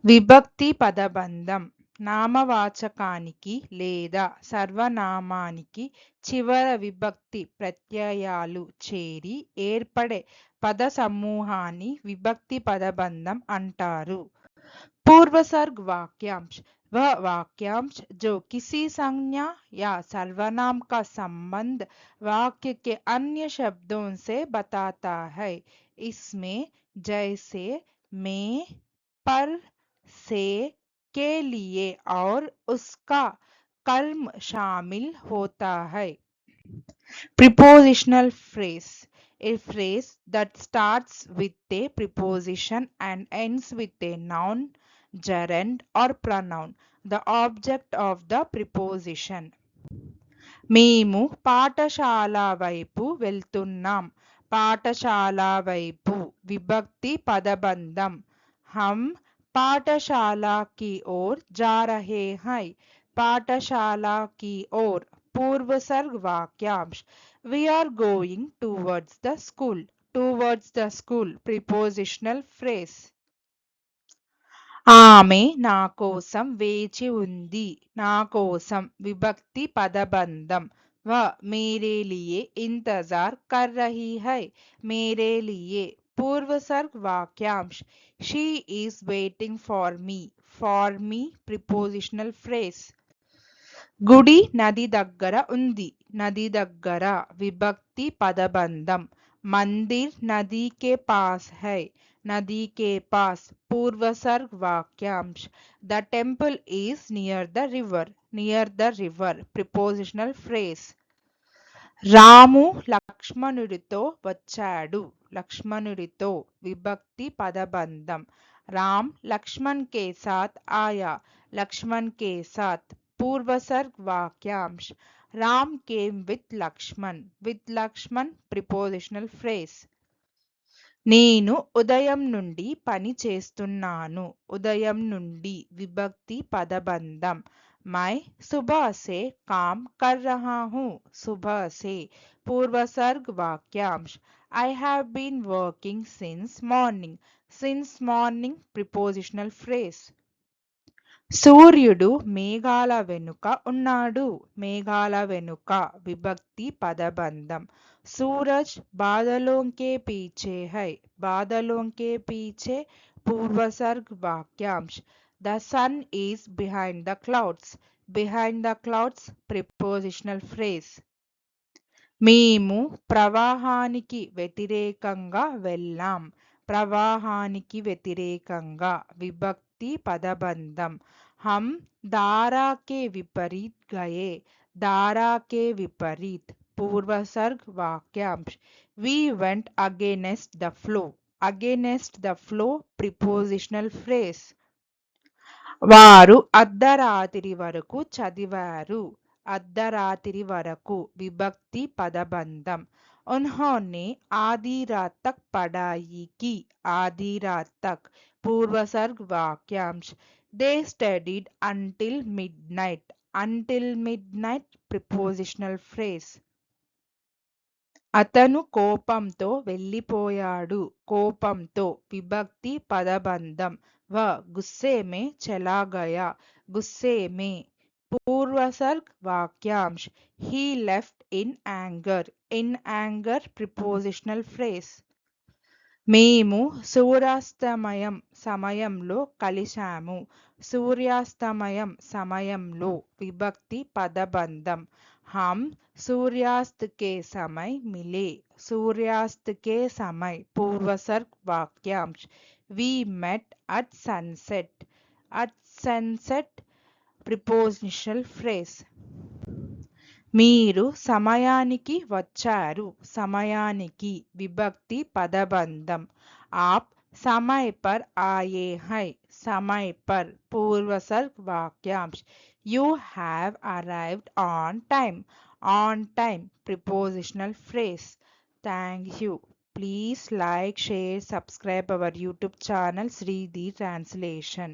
విభక్తి పదబంధం నామవాచకానికి లేదా సర్వనామానికి చివర విభక్తి ప్రత్యయాలు చేరి ఏర్పడే పద సమూహాన్ని విభక్తి పదబంధం అంటారు. पूर्वसर्ग वाक्यांश वह वाक्यांश जो किसी संज्ञा या सर्वनाम का संबंध वाक्य के अन्य शब्दों से बताता है. इसमें जैसे में, पर, से, के लिए और उसका कर्म शामिल होता है. Prepositional phrase, a phrase that starts with a preposition and ends with a noun, gerund or pronoun, the object of the preposition. మేము పాఠశాల వైపు వెళ్తున్నాం. పాఠశాల వైపు విభక్తి పదబంధం. हम पाठशाला की ओर जा रहे हैं. पाठशाला की ओर पूर्वसर्ग वाक्यांश we are going towards the school. Towards the school prepositional phrase. ఆమె నా కోసం వేచి ఉంది. నా కోసం విభక్తి పదబంధం. वह मेरे लिए इंतजार कर रही है. मेरे लिए पूर्वसर्ग वाक्यांश she is waiting for me. For me prepositional phrase. గుడి నది దగ్గర ఉంది. నది దగ్గర విభక్తి పదబంధం. మందిర్ నది के पास है. नदी के पास पूर्वसर्ग वाक्यांश the temple is near the river. Near the river prepositional phrase. రాము లక్ష్మణుడితో వచ్చాడు. లక్ష్మణుడితో విభక్తి పదబంధం. రామ్ లక్ష్మణ్ के साथ आया. लक्ष्मण के साथ पूर्वसर्ग वाक्यांश Ram came with Lakshman. With Lakshman prepositional phrase. నేను ఉదయం నుండి పని చేస్తున్నాను. ఉదయం నుండి విభక్తి పదబంధం. मैं सुबह से काम कर रहा हूँ. सुबह से पूर्वसर्ग वाक्यांश I have been working since morning. Since morning prepositional phrase. సూర్యుడు మేఘాల వెనుక ఉన్నాడు. మేఘాల వెనుక విభక్తి పదబంధం. सूरज बादलों के पीछे है. बादलों के पीछे पूर्वसर्ग वाक्यांश the sun is behind the clouds. Behind the clouds prepositional phrase. మేము ప్రవాహానికి వ్యతిరేకంగా వెళ్ళాం. ప్రవాహానికి వ్యతిరేకంగా విభక్తి పదబంధం. हम धारा के विपरीत गए. धारा के विपरीत पूर्वसर्ग वाक्यांश we went against the flow. Against the flow prepositional phrase. వారు అర్ధరాత్రి వరకు చదివారు. అర్ధరాత్రి వరకు విభక్తి పదబంధం. उन्होंने आधी रात तक पढ़ाई की. आधी रात तक पूर्वसर्ग वाक्यांश they studied until midnight. Until midnight prepositional phrase. అతను కోపంతో వెళ్ళిపోయాడు. కోపంతో విభక్తి పదబంధం. वह गुस्से में चला गया. गुस्से में पूर्वसर्ग वाक्यांश he left in anger. In anger prepositional phrase. మేము సూర్యాస్తమయం సమయంలో కలిశాము. సూర్యాస్తమయం సమయంలో విభక్తి పదబంధం. हम सूर्यास्त के समय मिले. सूर्यास्त के समय पूर्वसर्ग वाक्यांश we met at sunset. At sunset prepositional phrase. మీరు సమయానికి వచ్చారు. సమయానికి విభక్తి పదబంధం. आप समय पर आए हैं. समय पर पूर्वसर्ग वाक्यांश you have arrived on time. On time prepositional phrase. Thank you. Please like, share, subscribe our YouTube channel Sridhi Translation.